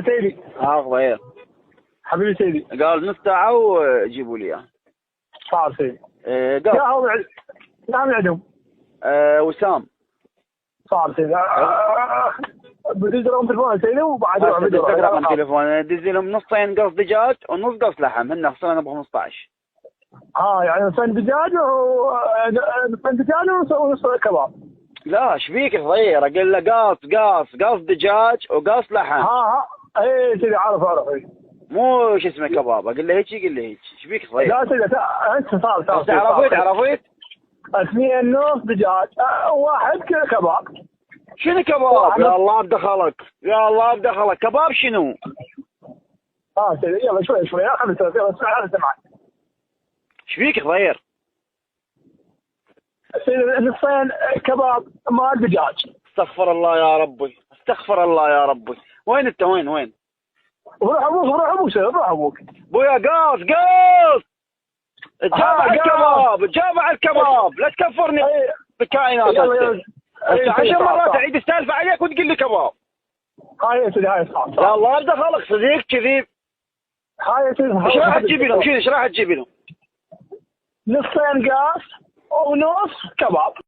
سيدي. ضير. حبيبي سيدي. قال نص ساعة وجيبوا لي اياه. صار سيدي. قال. نعم عندهم. وسام. صار سيدي. بدز رقم تليفون سيدي وبعد رقم تليفون دز لهم نصين قص دجاج ونص قص لحم، هن خسرنا ب 15. يعني نصين دجاج نصين دجاج ونص كباب. لا ايش فيك صغير؟ اقول له قاص دجاج وقاص لحم. اي سيدي عارف مو شو اسمه كباب. اقول له هيك يقول له هيك. ايش فيك صغير؟ لا سيدي انت صار عرفت 2 نص دجاج 1 كباب. شنو كباب؟ يا الله بدخلك كباب شنو؟ سيدي يلا شوي خلي اسمع معي. ايش فيك صغير؟ سيدي نصين كباب مال دجاج. استغفر الله يا ربي. وين انت؟ وين؟ روح ابوك سيدي، روح ابوك. بويا قاص تجاب الكباب لا تكفرني بالكائنات. انت 10 مرات اعيد السالفه عليك وتقول لي كباب. هاي يا سيدي هاي صح. يا الله بدخلك صديق كذيب. هاي يا سيدي. ايش راح تجيب لهم؟ ايش راح تجيب لهم؟ نصين قاص ونص كباب.